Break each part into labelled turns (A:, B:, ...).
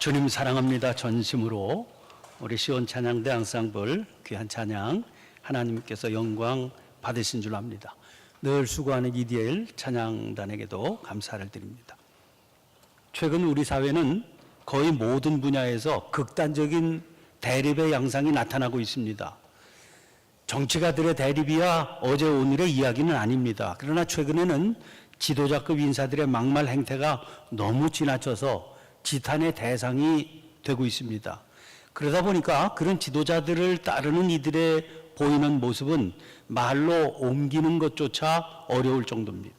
A: 주님 사랑합니다. 전심으로 우리 시온 찬양대 앙상블 귀한 찬양 하나님께서 영광 받으신 줄 압니다. 늘 수고하는 EDL 찬양단에게도 감사를 드립니다. 최근 우리 사회는 거의 모든 분야에서 극단적인 대립의 양상이 나타나고 있습니다. 정치가들의 대립이야 어제 오늘의 이야기는 아닙니다. 그러나 최근에는 지도자급 인사들의 막말 행태가 너무 지나쳐서 지탄의 대상이 되고 있습니다. 그러다 보니까 그런 지도자들을 따르는 이들의 보이는 모습은 말로 옮기는 것조차 어려울 정도입니다.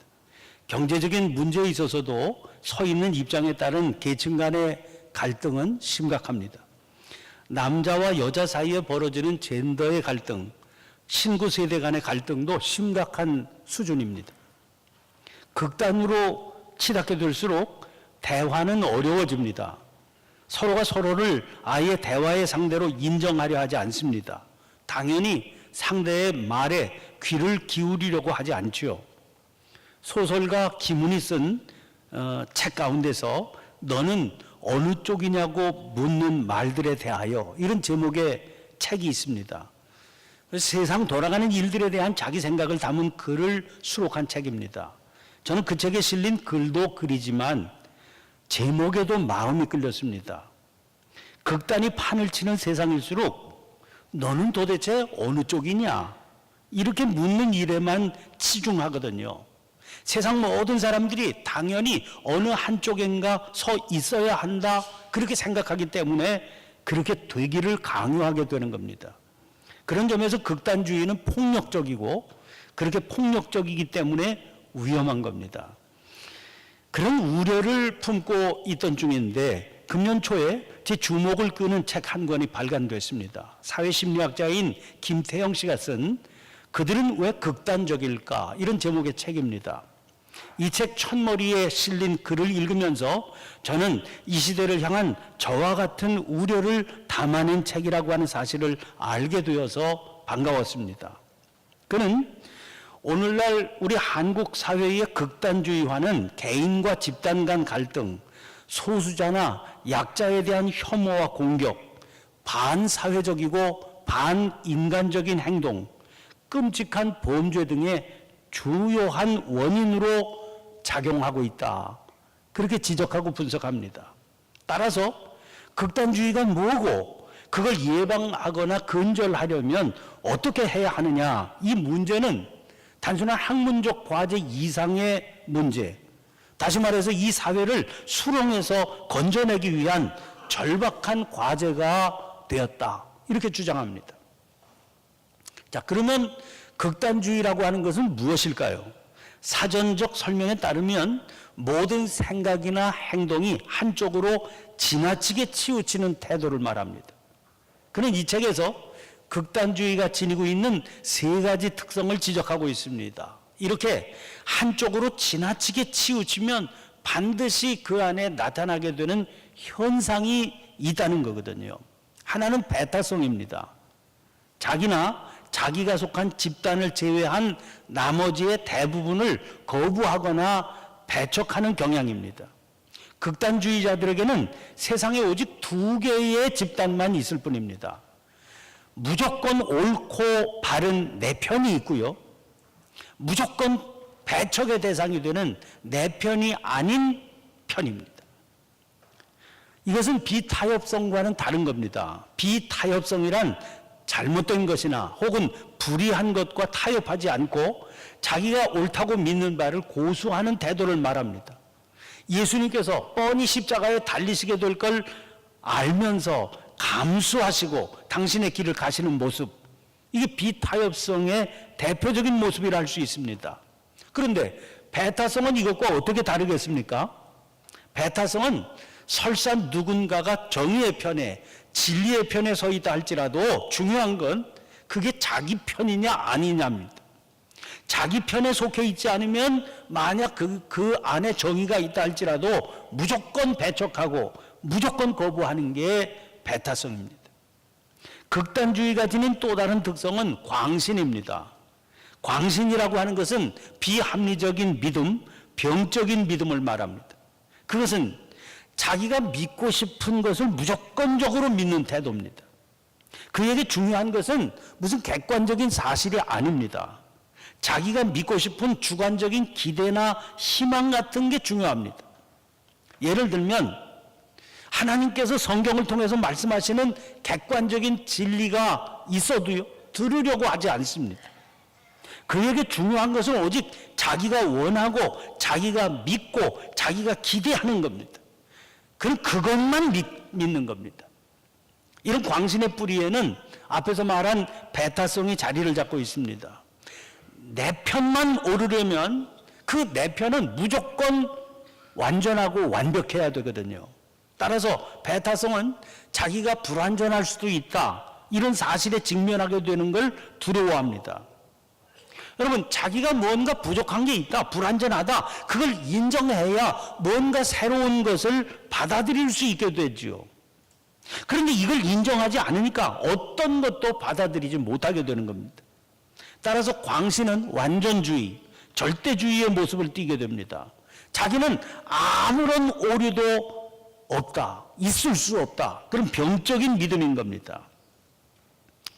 A: 경제적인 문제에 있어서도 서 있는 입장에 따른 계층 간의 갈등은 심각합니다. 남자와 여자 사이에 벌어지는 젠더의 갈등, 신구 세대 간의 갈등도 심각한 수준입니다. 극단으로 치닫게 될수록 대화는 어려워집니다. 서로가 서로를 아예 대화의 상대로 인정하려 하지 않습니다. 당연히 상대의 말에 귀를 기울이려고 하지 않지요. 소설가 김훈이 쓴 책 가운데서 너는 어느 쪽이냐고 묻는 말들에 대하여 이런 제목의 책이 있습니다. 세상 돌아가는 일들에 대한 자기 생각을 담은 글을 수록한 책입니다. 저는 그 책에 실린 글도 글이지만 제목에도 마음이 끌렸습니다. 극단이 판을 치는 세상일수록 너는 도대체 어느 쪽이냐? 이렇게 묻는 일에만 치중하거든요. 세상 모든 사람들이 당연히 어느 한쪽인가 서 있어야 한다 그렇게 생각하기 때문에 그렇게 되기를 강요하게 되는 겁니다. 그런 점에서 극단주의는 폭력적이고 그렇게 폭력적이기 때문에 위험한 겁니다. 그런 우려를 품고 있던 중인데 금년 초에 제 주목을 끄는 책 한 권이 발간됐습니다. 사회심리학자인 김태영 씨가 쓴 그들은 왜 극단적일까? 이런 제목의 책입니다. 이 책 첫머리에 실린 글을 읽으면서 저는 이 시대를 향한 저와 같은 우려를 담아낸 책이라고 하는 사실을 알게 되어서 반가웠습니다. 그는 오늘날 우리 한국 사회의 극단주의화는 개인과 집단 간 갈등, 소수자나 약자에 대한 혐오와 공격, 반사회적이고 반인간적인 행동, 끔찍한 범죄 등의 주요한 원인으로 작용하고 있다. 그렇게 지적하고 분석합니다. 따라서 극단주의가 뭐고 그걸 예방하거나 근절하려면 어떻게 해야 하느냐, 이 문제는 단순한 학문적 과제 이상의 문제, 다시 말해서 이 사회를 수렁에서 건져내기 위한 절박한 과제가 되었다. 이렇게 주장합니다. 자, 그러면 극단주의라고 하는 것은 무엇일까요? 사전적 설명에 따르면 모든 생각이나 행동이 한쪽으로 지나치게 치우치는 태도를 말합니다. 그는 이 책에서 극단주의가 지니고 있는 세 가지 특성을 지적하고 있습니다. 이렇게 한쪽으로 지나치게 치우치면 반드시 그 안에 나타나게 되는 현상이 있다는 거거든요. 하나는 배타성입니다. 자기나 자기가 속한 집단을 제외한 나머지의 대부분을 거부하거나 배척하는 경향입니다. 극단주의자들에게는 세상에 오직 두 개의 집단만 있을 뿐입니다. 무조건 옳고 바른 내 편이 있고요, 무조건 배척의 대상이 되는 내 편이 아닌 편입니다. 이것은 비타협성과는 다른 겁니다. 비타협성이란 잘못된 것이나 혹은 불의한 것과 타협하지 않고 자기가 옳다고 믿는 바를 고수하는 태도를 말합니다. 예수님께서 뻔히 십자가에 달리시게 될 걸 알면서 감수하시고 당신의 길을 가시는 모습, 이게 비타협성의 대표적인 모습이라 할 수 있습니다. 그런데 배타성은 이것과 어떻게 다르겠습니까? 배타성은 설사 누군가가 정의의 편에, 진리의 편에 서 있다 할지라도 중요한 건 그게 자기 편이냐 아니냐입니다. 자기 편에 속해 있지 않으면 만약 그 안에 정의가 있다 할지라도 무조건 배척하고 무조건 거부하는 게 배타성입니다. 극단주의가 지닌 또 다른 특성은 광신입니다. 광신이라고 하는 것은 비합리적인 믿음, 병적인 믿음을 말합니다. 그것은 자기가 믿고 싶은 것을 무조건적으로 믿는 태도입니다. 그에게 중요한 것은 무슨 객관적인 사실이 아닙니다. 자기가 믿고 싶은 주관적인 기대나 희망 같은 게 중요합니다. 예를 들면 하나님께서 성경을 통해서 말씀하시는 객관적인 진리가 있어도요, 들으려고 하지 않습니다. 그에게 중요한 것은 오직 자기가 원하고 자기가 믿고 자기가 기대하는 겁니다. 그럼 그것만 믿는 겁니다. 이런 광신의 뿌리에는 앞에서 말한 배타성이 자리를 잡고 있습니다. 내 편만 오르려면 그 내 편은 무조건 완전하고 완벽해야 되거든요. 따라서 배타성은 자기가 불완전할 수도 있다, 이런 사실에 직면하게 되는 걸 두려워합니다. 여러분, 자기가 뭔가 부족한 게 있다, 불완전하다, 그걸 인정해야 뭔가 새로운 것을 받아들일 수 있게 되죠. 그런데 이걸 인정하지 않으니까 어떤 것도 받아들이지 못하게 되는 겁니다. 따라서 광신은 완전주의, 절대주의의 모습을 띠게 됩니다. 자기는 아무런 오류도 없다, 있을 수 없다, 그런 병적인 믿음인 겁니다.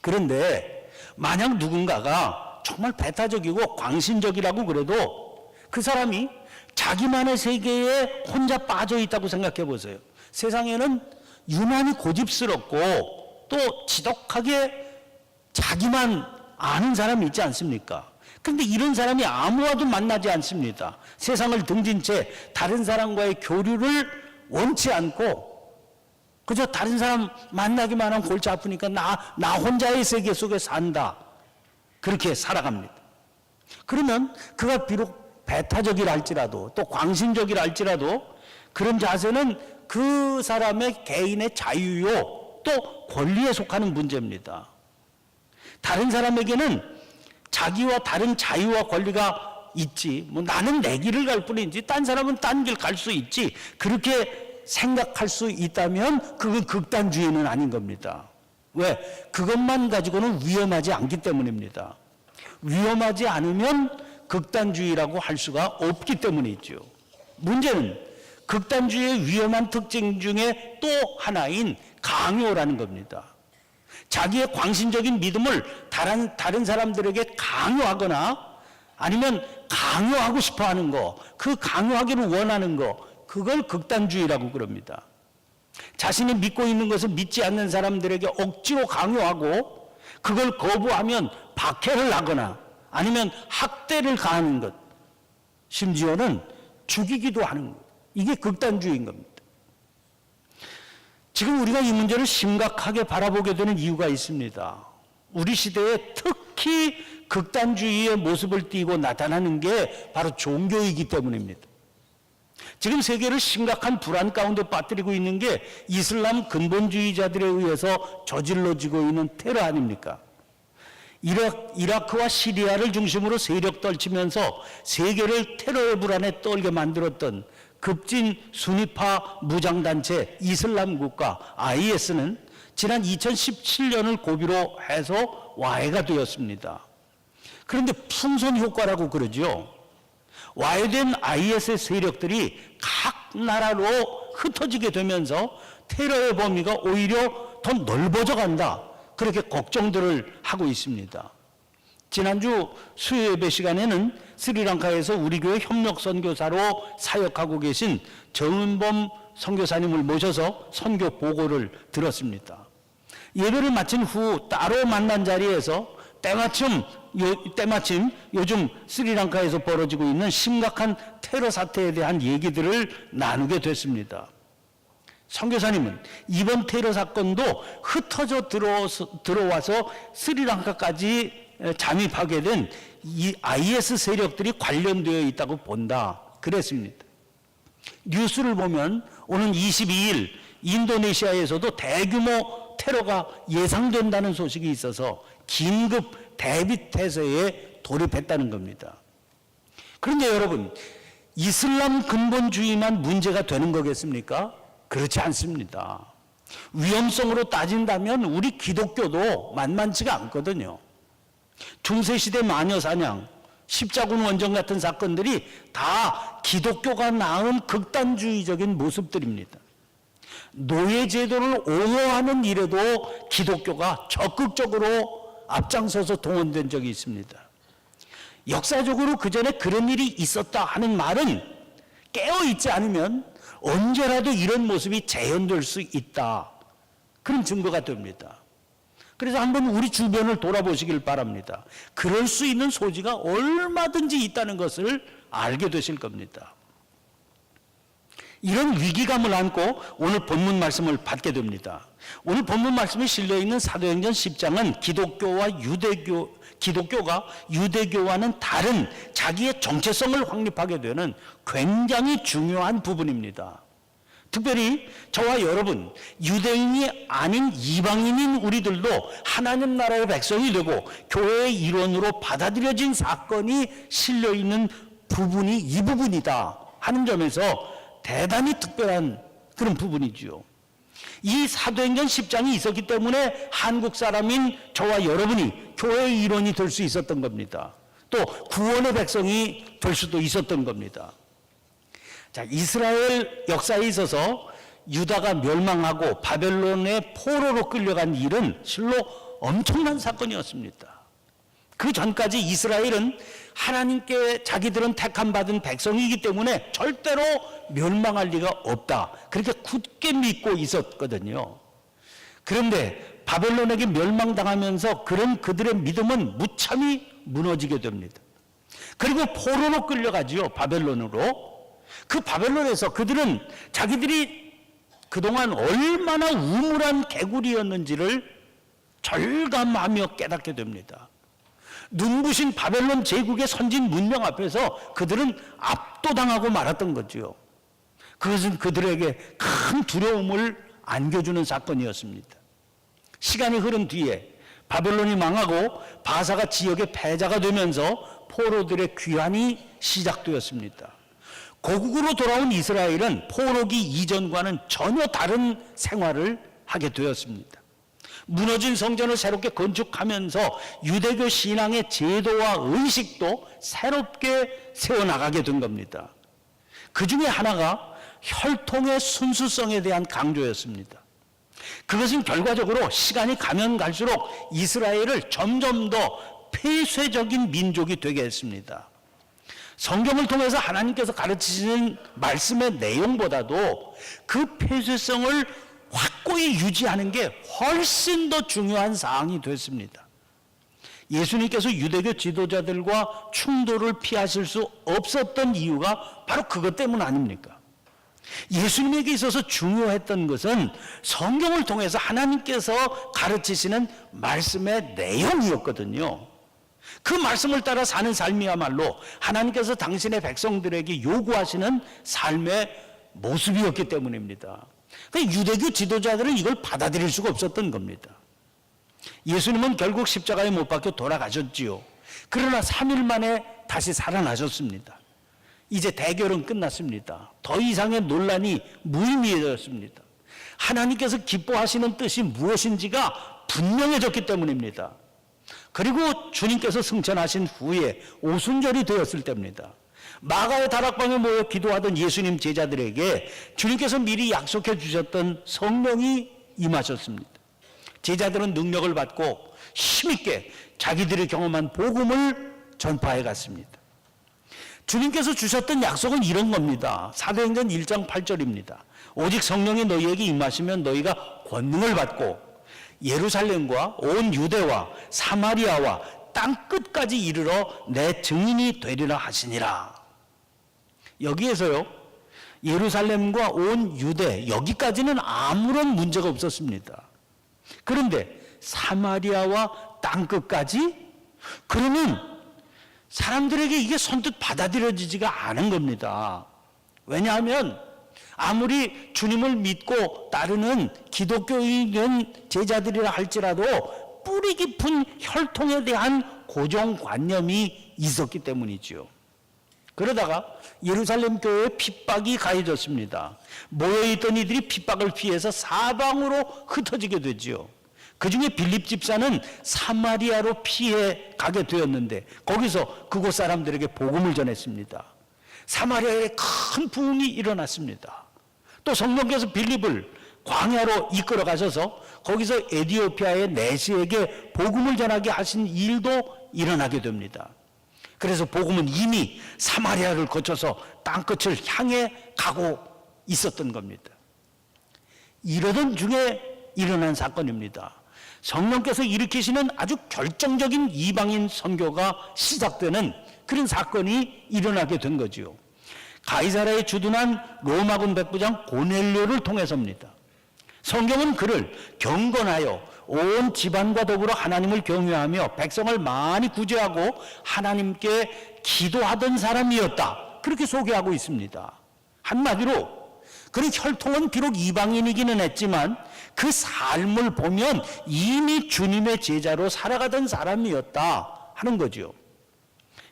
A: 그런데 만약 누군가가 정말 배타적이고 광신적이라고 그래도 그 사람이 자기만의 세계에 혼자 빠져 있다고 생각해 보세요. 세상에는 유난히 고집스럽고 또 지독하게 자기만 아는 사람이 있지 않습니까? 그런데 이런 사람이 아무와도 만나지 않습니다. 세상을 등진 채 다른 사람과의 교류를 원치 않고 그저 다른 사람 만나기만 하면 골치 아프니까 나 혼자의 세계 속에 산다, 그렇게 살아갑니다. 그러면 그가 비록 배타적이라 할지라도 또 광신적이라 할지라도 그런 자세는 그 사람의 개인의 자유요 또 권리에 속하는 문제입니다. 다른 사람에게는 자기와 다른 자유와 권리가 있지, 뭐 나는 내 길을 갈 뿐이지 딴 사람은 딴 길 갈 수 있지, 그렇게 생각할 수 있다면 그건 극단주의는 아닌 겁니다. 왜? 그것만 가지고는 위험하지 않기 때문입니다. 위험하지 않으면 극단주의라고 할 수가 없기 때문이죠. 문제는 극단주의의 위험한 특징 중에 또 하나인 강요라는 겁니다. 자기의 광신적인 믿음을 다른 사람들에게 강요하거나 아니면 강요하고 싶어 하는 거, 그 강요하기를 원하는 거, 그걸 극단주의라고 그럽니다. 자신이 믿고 있는 것을 믿지 않는 사람들에게 억지로 강요하고 그걸 거부하면 박해를 하거나 아니면 학대를 가하는 것, 심지어는 죽이기도 하는 것, 이게 극단주의인 겁니다. 지금 우리가 이 문제를 심각하게 바라보게 되는 이유가 있습니다. 우리 시대에 특히 극단주의의 모습을 띠고 나타나는 게 바로 종교이기 때문입니다. 지금 세계를 심각한 불안 가운데 빠뜨리고 있는 게 이슬람 근본주의자들에 의해서 저질러지고 있는 테러 아닙니까? 이라크와 시리아를 중심으로 세력 떨치면서 세계를 테러의 불안에 떨게 만들었던 급진 순위파 무장단체 이슬람 국가 IS는 지난 2017년을 고비로 해서 와해가 되었습니다. 그런데 풍선 효과라고 그러죠. 와해된 IS의 세력들이 각 나라로 흩어지게 되면서 테러의 범위가 오히려 더 넓어져 간다, 그렇게 걱정들을 하고 있습니다. 지난주 수요 예배 시간에는 스리랑카에서 우리 교회 협력 선교사로 사역하고 계신 정은범 선교사님을 모셔서 선교 보고를 들었습니다. 예배를 마친 후 따로 만난 자리에서 때마침 요즘 스리랑카에서 벌어지고 있는 심각한 테러 사태에 대한 얘기들을 나누게 됐습니다. 선교사님은 이번 테러 사건도 흩어져 들어와서 스리랑카까지 잠입하게 된 이 IS 세력들이 관련되어 있다고 본다, 그랬습니다. 뉴스를 보면 오는 22일 인도네시아에서도 대규모 테러가 예상된다는 소식이 있어서 긴급 대비 태세에 돌입했다는 겁니다. 그런데 여러분, 이슬람 근본주의만 문제가 되는 거겠습니까? 그렇지 않습니다. 위험성으로 따진다면 우리 기독교도 만만치가 않거든요. 중세시대 마녀사냥, 십자군 원정 같은 사건들이 다 기독교가 낳은 극단주의적인 모습들입니다. 노예 제도를 옹호하는 일에도 기독교가 적극적으로 앞장서서 동원된 적이 있습니다. 역사적으로 그 전에 그런 일이 있었다 하는 말은 깨어있지 않으면 언제라도 이런 모습이 재현될 수 있다, 그런 증거가 됩니다. 그래서 한번 우리 주변을 돌아보시길 바랍니다. 그럴 수 있는 소지가 얼마든지 있다는 것을 알게 되실 겁니다. 이런 위기감을 안고 오늘 본문 말씀을 받게 됩니다. 오늘 본문 말씀에 실려있는 사도행전 10장은 기독교가 유대교와는 다른 자기의 정체성을 확립하게 되는 굉장히 중요한 부분입니다. 특별히 저와 여러분, 유대인이 아닌 이방인인 우리들도 하나님 나라의 백성이 되고 교회의 일원으로 받아들여진 사건이 실려있는 부분이 이 부분이다 하는 점에서 대단히 특별한 그런 부분이죠. 이 사도행전 10장이 있었기 때문에 한국 사람인 저와 여러분이 교회의 일원이 될 수 있었던 겁니다. 또 구원의 백성이 될 수도 있었던 겁니다. 자, 이스라엘 역사에 있어서 유다가 멸망하고 바벨론의 포로로 끌려간 일은 실로 엄청난 사건이었습니다. 그 전까지 이스라엘은 하나님께 자기들은 택함받은 백성이기 때문에 절대로 멸망할 리가 없다, 그렇게 굳게 믿고 있었거든요. 그런데 바벨론에게 멸망당하면서 그런 그들의 믿음은 무참히 무너지게 됩니다. 그리고 포로로 끌려가지요, 바벨론으로. 그 바벨론에서 그들은 자기들이 그동안 얼마나 우물한 개구리였는지를 절감하며 깨닫게 됩니다. 눈부신 바벨론 제국의 선진 문명 앞에서 그들은 압도당하고 말았던 거죠. 그것은 그들에게 큰 두려움을 안겨주는 사건이었습니다. 시간이 흐른 뒤에 바벨론이 망하고 바사가 지역의 패자가 되면서 포로들의 귀환이 시작되었습니다. 고국으로 돌아온 이스라엘은 포로기 이전과는 전혀 다른 생활을 하게 되었습니다. 무너진 성전을 새롭게 건축하면서 유대교 신앙의 제도와 의식도 새롭게 세워나가게 된 겁니다. 그 중에 하나가 혈통의 순수성에 대한 강조였습니다. 그것은 결과적으로 시간이 가면 갈수록 이스라엘을 점점 더 폐쇄적인 민족이 되게 했습니다. 성경을 통해서 하나님께서 가르치시는 말씀의 내용보다도 그 폐쇄성을 확고히 유지하는 게 훨씬 더 중요한 사항이 됐습니다. 예수님께서 유대교 지도자들과 충돌을 피하실 수 없었던 이유가 바로 그것 때문 아닙니까? 예수님에게 있어서 중요했던 것은 성경을 통해서 하나님께서 가르치시는 말씀의 내용이었거든요. 그 말씀을 따라 사는 삶이야말로 하나님께서 당신의 백성들에게 요구하시는 삶의 모습이었기 때문입니다. 유대교 지도자들은 이걸 받아들일 수가 없었던 겁니다. 예수님은 결국 십자가에 못 박혀 돌아가셨지요. 그러나 3일 만에 다시 살아나셨습니다. 이제 대결은 끝났습니다. 더 이상의 논란이 무의미해졌습니다. 하나님께서 기뻐하시는 뜻이 무엇인지가 분명해졌기 때문입니다. 그리고 주님께서 승천하신 후에 오순절이 되었을 때입니다. 마가의 다락방에 모여 기도하던 예수님 제자들에게 주님께서 미리 약속해 주셨던 성령이 임하셨습니다. 제자들은 능력을 받고 힘있게 자기들이 경험한 복음을 전파해 갔습니다. 주님께서 주셨던 약속은 이런 겁니다. 사도행전 1장 8절입니다. 오직 성령이 너희에게 임하시면 너희가 권능을 받고 예루살렘과 온 유대와 사마리아와 땅 끝까지 이르러 내 증인이 되리라 하시니라. 여기에서요, 예루살렘과 온 유대, 여기까지는 아무런 문제가 없었습니다. 그런데 사마리아와 땅 끝까지? 그러면 사람들에게 이게 선뜻 받아들여지지가 않은 겁니다. 왜냐하면 아무리 주님을 믿고 따르는 기독교인은 제자들이라 할지라도 뿌리 깊은 혈통에 대한 고정관념이 있었기 때문이죠. 그러다가 예루살렘 교회에 핍박이 가해졌습니다. 모여있던 이들이 핍박을 피해서 사방으로 흩어지게 되죠. 그 중에 빌립 집사는 사마리아로 피해 가게 되었는데 거기서 그곳 사람들에게 복음을 전했습니다. 사마리아에 큰 부흥이 일어났습니다. 또 성령께서 빌립을 광야로 이끌어 가셔서 거기서 에티오피아의 내시에게 복음을 전하게 하신 일도 일어나게 됩니다. 그래서 복음은 이미 사마리아를 거쳐서 땅끝을 향해 가고 있었던 겁니다. 이러던 중에 일어난 사건입니다. 성령께서 일으키시는 아주 결정적인 이방인 선교가 시작되는 그런 사건이 일어나게 된 거지요. 가이사랴에 주둔한 로마군 백부장 고넬료를 통해서입니다. 성경은 그를 경건하여 온 집안과 더불어 하나님을 경외하며 백성을 많이 구제하고 하나님께 기도하던 사람이었다, 그렇게 소개하고 있습니다. 한마디로 그는 혈통은 비록 이방인이기는 했지만 그 삶을 보면 이미 주님의 제자로 살아가던 사람이었다 하는 거죠.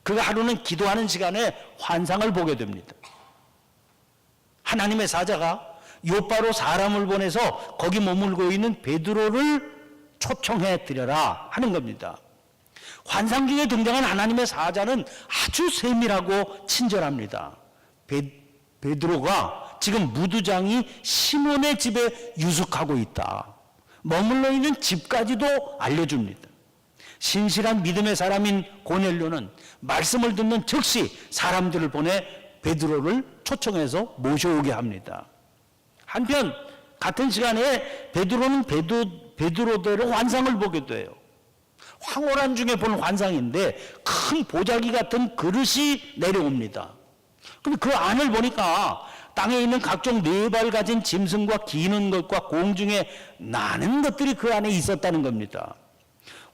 A: 그가 하루는 기도하는 시간에 환상을 보게 됩니다. 하나님의 사자가 요바로 사람을 보내서 거기 머물고 있는 베드로를 초청해 드려라 하는 겁니다. 환상 중에 등장한 하나님의 사자는 아주 세밀하고 친절합니다. 베드로가 지금 무두장이 시몬의 집에 유숙하고 있다, 머물러 있는 집까지도 알려줍니다. 신실한 믿음의 사람인 고넬료는 말씀을 듣는 즉시 사람들을 보내 베드로를 초청해서 모셔오게 합니다. 한편 같은 시간에 베드로는 베드로대로 환상을 보게 돼요. 황홀한 중에 본 환상인데 큰 보자기 같은 그릇이 내려옵니다. 근데 그 안을 보니까 땅에 있는 각종 네 발 가진 짐승과 기는 것과 공중에 나는 것들이 그 안에 있었다는 겁니다.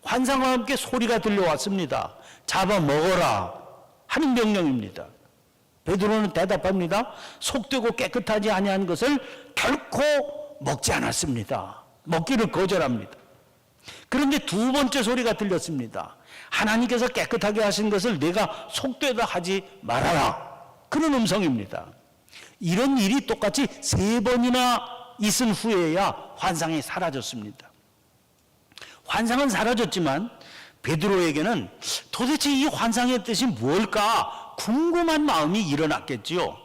A: 환상과 함께 소리가 들려왔습니다. 잡아 먹어라 하는 명령입니다. 베드로는 대답합니다. 속되고 깨끗하지 아니한 것을 결코 먹지 않았습니다. 먹기를 거절합니다. 그런데 두 번째 소리가 들렸습니다. 하나님께서 깨끗하게 하신 것을 내가 속되다 하지 말아라, 그런 음성입니다. 이런 일이 똑같이 3번이나 있은 후에야 환상이 사라졌습니다. 환상은 사라졌지만 베드로에게는 도대체 이 환상의 뜻이 뭘까 궁금한 마음이 일어났겠지요.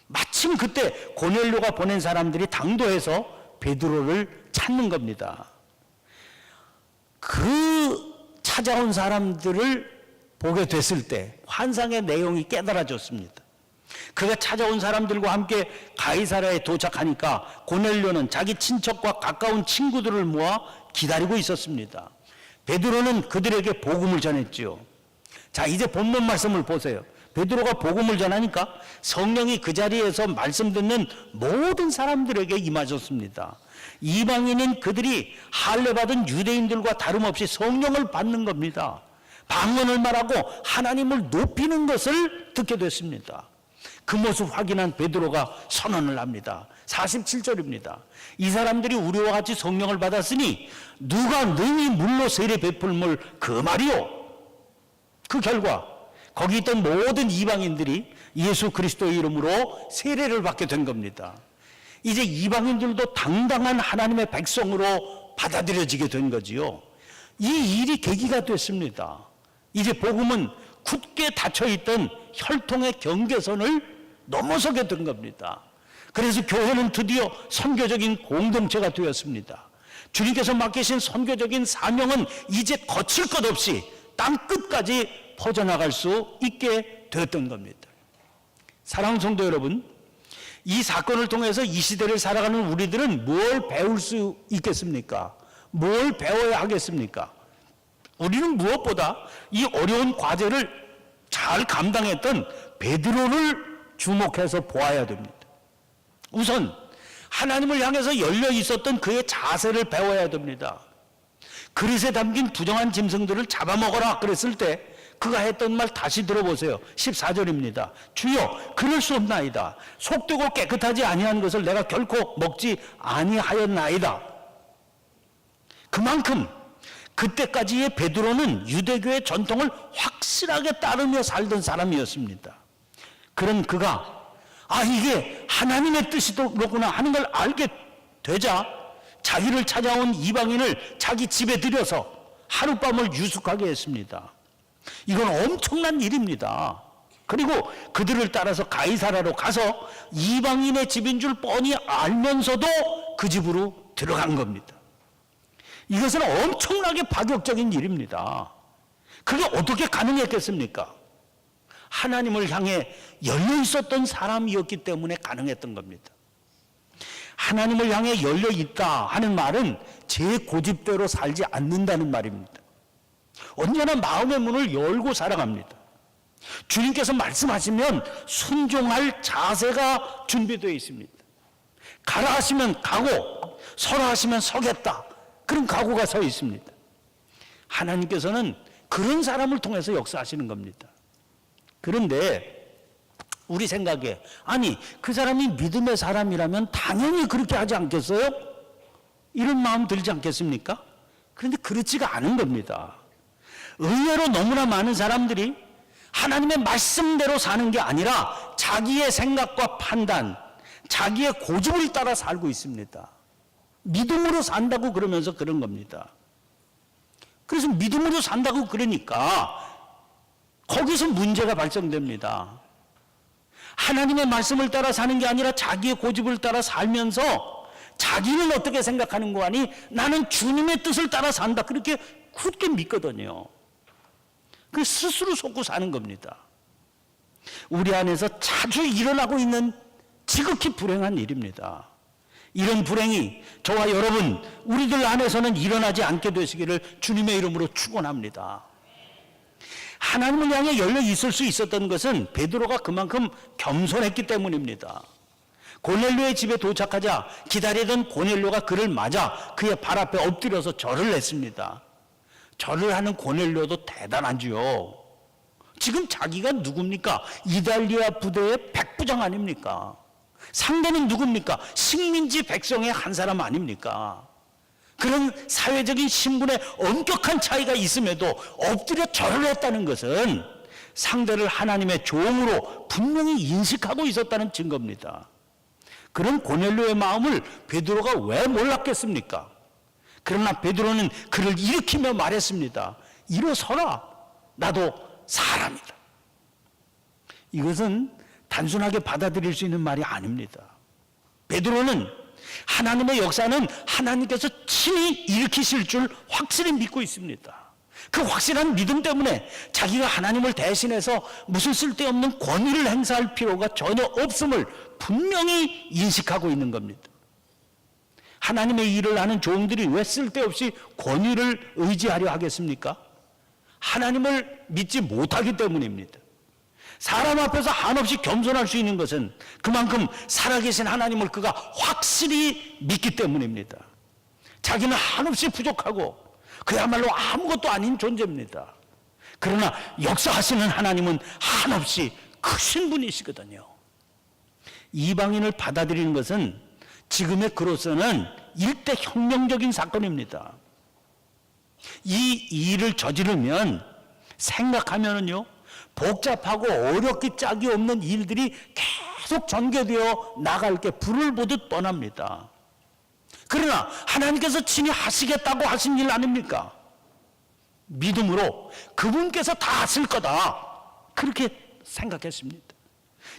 A: 마침 그때 고넬료가 보낸 사람들이 당도해서 베드로를 찾는 겁니다. 그 찾아온 사람들을 보게 됐을 때 환상의 내용이 깨달아졌습니다. 그가 찾아온 사람들과 함께 가이사랴에 도착하니까 고넬료는 자기 친척과 가까운 친구들을 모아 기다리고 있었습니다. 베드로는 그들에게 복음을 전했지요. 자, 이제 본문 말씀을 보세요. 베드로가 복음을 전하니까 성령이 그 자리에서 말씀 듣는 모든 사람들에게 임하셨습니다. 이방인인 그들이 할례받은 유대인들과 다름없이 성령을 받는 겁니다. 방언을 말하고 하나님을 높이는 것을 듣게 됐습니다. 그 모습 확인한 베드로가 선언을 합니다. 47절입니다. 이 사람들이 우리와 같이 성령을 받았으니 누가 능히 물로 세례 베풀물 그 말이요. 그 결과 거기 있던 모든 이방인들이 예수 그리스도의 이름으로 세례를 받게 된 겁니다. 이제 이방인들도 당당한 하나님의 백성으로 받아들여지게 된 거지요. 이 일이 계기가 됐습니다. 이제 복음은 굳게 닫혀있던 혈통의 경계선을 넘어서게 된 겁니다. 그래서 교회는 드디어 선교적인 공동체가 되었습니다. 주님께서 맡기신 선교적인 사명은 이제 거칠 것 없이 땅 끝까지 퍼져나갈 수 있게 되었던 겁니다. 사랑하는 성도 여러분, 이 사건을 통해서 이 시대를 살아가는 우리들은 뭘 배울 수 있겠습니까? 뭘 배워야 하겠습니까? 우리는 무엇보다 이 어려운 과제를 잘 감당했던 베드로를 주목해서 보아야 됩니다. 우선 하나님을 향해서 열려 있었던 그의 자세를 배워야 됩니다. 그릇에 담긴 부정한 짐승들을 잡아먹어라 그랬을 때 그가 했던 말 다시 들어보세요. 14절입니다. 주여, 그럴 수 없나이다. 속되고 깨끗하지 아니한 것을 내가 결코 먹지 아니하였나이다. 그만큼 그때까지의 베드로는 유대교의 전통을 확실하게 따르며 살던 사람이었습니다. 그런 그가 이게 하나님의 뜻이로구나 하는 걸 알게 되자 자기를 찾아온 이방인을 자기 집에 들여서 하룻밤을 유숙하게 했습니다. 이건 엄청난 일입니다. 그리고 그들을 따라서 가이사라로 가서 이방인의 집인 줄 뻔히 알면서도 그 집으로 들어간 겁니다. 이것은 엄청나게 파격적인 일입니다. 그게 어떻게 가능했겠습니까? 하나님을 향해 열려 있었던 사람이었기 때문에 가능했던 겁니다. 하나님을 향해 열려 있다 하는 말은 제 고집대로 살지 않는다는 말입니다. 언제나 마음의 문을 열고 살아갑니다. 주님께서 말씀하시면 순종할 자세가 준비되어 있습니다. 가라 하시면 가고 서라 하시면 서겠다, 그런 각오가 서 있습니다. 하나님께서는 그런 사람을 통해서 역사하시는 겁니다. 그런데 우리 생각에, 아니 그 사람이 믿음의 사람이라면 당연히 그렇게 하지 않겠어요? 이런 마음 들지 않겠습니까? 그런데 그렇지가 않은 겁니다. 의외로 너무나 많은 사람들이 하나님의 말씀대로 사는 게 아니라 자기의 생각과 판단, 자기의 고집을 따라 살고 있습니다. 믿음으로 산다고 그러면서 그런 겁니다. 그래서 믿음으로 산다고 그러니까 거기서 문제가 발생됩니다. 하나님의 말씀을 따라 사는 게 아니라 자기의 고집을 따라 살면서 자기는 어떻게 생각하는 거 아니, 나는 주님의 뜻을 따라 산다, 그렇게 굳게 믿거든요. 그 스스로 속고 사는 겁니다. 우리 안에서 자주 일어나고 있는 지극히 불행한 일입니다. 이런 불행이 저와 여러분, 우리들 안에서는 일어나지 않게 되시기를 주님의 이름으로 축원합니다. 하나님을 향해 열려 있을 수 있었던 것은 베드로가 그만큼 겸손했기 때문입니다. 고넬료의 집에 도착하자 기다리던 고넬료가 그를 맞아 그의 발 앞에 엎드려서 절을 했습니다. 절을 하는 고넬료도 대단하지요. 지금 자기가 누굽니까? 이달리아 부대의 백부장 아닙니까? 상대는 누굽니까? 식민지 백성의 한 사람 아닙니까? 그런 사회적인 신분의 엄격한 차이가 있음에도 엎드려 절을 했다는 것은 상대를 하나님의 종으로 분명히 인식하고 있었다는 증거입니다. 그런 고넬료의 마음을 베드로가 왜 몰랐겠습니까? 그러나 베드로는 그를 일으키며 말했습니다. 일어서라, 나도 사람이다. 이것은 단순하게 받아들일 수 있는 말이 아닙니다. 베드로는 하나님의 역사는 하나님께서 친히 일으키실 줄 확실히 믿고 있습니다. 그 확실한 믿음 때문에 자기가 하나님을 대신해서 무슨 쓸데없는 권위를 행사할 필요가 전혀 없음을 분명히 인식하고 있는 겁니다. 하나님의 일을 하는 종들이 왜 쓸데없이 권위를 의지하려 하겠습니까? 하나님을 믿지 못하기 때문입니다. 사람 앞에서 한없이 겸손할 수 있는 것은 그만큼 살아계신 하나님을 그가 확실히 믿기 때문입니다. 자기는 한없이 부족하고 그야말로 아무것도 아닌 존재입니다. 그러나 역사하시는 하나님은 한없이 크신 분이시거든요. 이방인을 받아들이는 것은 지금의 그로서는 일대 혁명적인 사건입니다. 이 일을 저지르면 생각하면은요, 복잡하고 어렵기 짝이 없는 일들이 계속 전개되어 나갈 게 불을 보듯 뻔합니다. 그러나 하나님께서 친히 하시겠다고 하신 일 아닙니까? 믿음으로 그분께서 다 하실 거다, 그렇게 생각했습니다.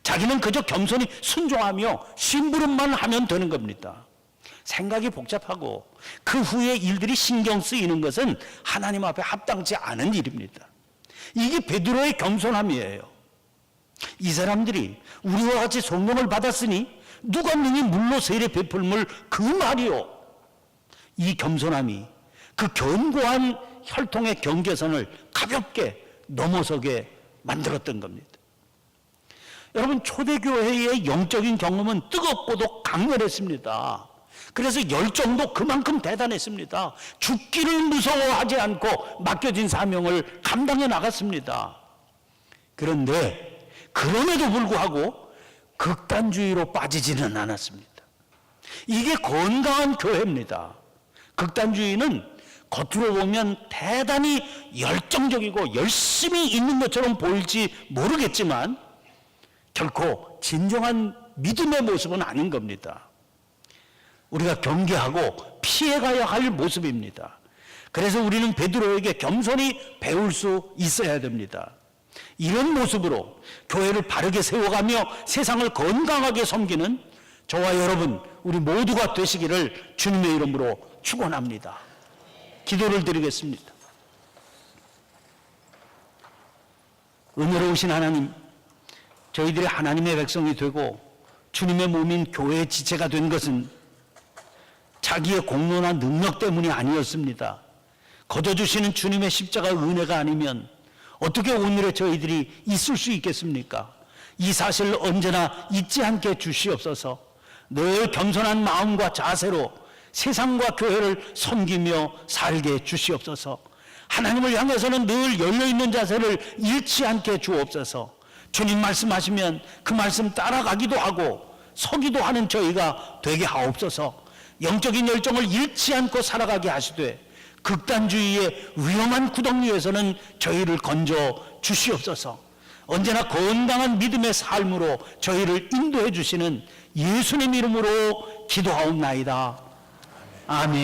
A: 자기는 그저 겸손히 순종하며 심부름만 하면 되는 겁니다. 생각이 복잡하고 그 후에 일들이 신경 쓰이는 것은 하나님 앞에 합당치 않은 일입니다. 이게 베드로의 겸손함이에요. 이 사람들이 우리와 같이 성령을 받았으니 누가 능히 물로 세례 베풀물 그 말이요. 이 겸손함이 그 견고한 혈통의 경계선을 가볍게 넘어서게 만들었던 겁니다. 여러분, 초대교회의 영적인 경험은 뜨겁고도 강렬했습니다. 그래서 열정도 그만큼 대단했습니다. 죽기를 무서워하지 않고 맡겨진 사명을 감당해 나갔습니다. 그런데 그럼에도 불구하고 극단주의로 빠지지는 않았습니다. 이게 건강한 교회입니다. 극단주의는 겉으로 보면 대단히 열정적이고 열심히 있는 것처럼 보일지 모르겠지만 결코 진정한 믿음의 모습은 아닌 겁니다. 우리가 경계하고 피해가야 할 모습입니다. 그래서 우리는 베드로에게 겸손히 배울 수 있어야 됩니다. 이런 모습으로 교회를 바르게 세워가며 세상을 건강하게 섬기는 저와 여러분 우리 모두가 되시기를 주님의 이름으로 축원합니다. 기도를 드리겠습니다. 은혜로우신 하나님, 저희들이 하나님의 백성이 되고 주님의 몸인 교회의 지체가 된 것은 자기의 공로나 능력 때문이 아니었습니다. 거저 주시는 주님의 십자가 은혜가 아니면 어떻게 오늘의 저희들이 있을 수 있겠습니까? 이 사실을 언제나 잊지 않게 주시옵소서. 늘 겸손한 마음과 자세로 세상과 교회를 섬기며 살게 주시옵소서. 하나님을 향해서는 늘 열려있는 자세를 잃지 않게 주옵소서. 주님 말씀하시면 그 말씀 따라가기도 하고 서기도 하는 저희가 되게 하옵소서. 영적인 열정을 잃지 않고 살아가게 하시되 극단주의의 위험한 구덩이에서는 저희를 건져 주시옵소서. 언제나 건강한 믿음의 삶으로 저희를 인도해 주시는 예수님 이름으로 기도하옵나이다. 아멘.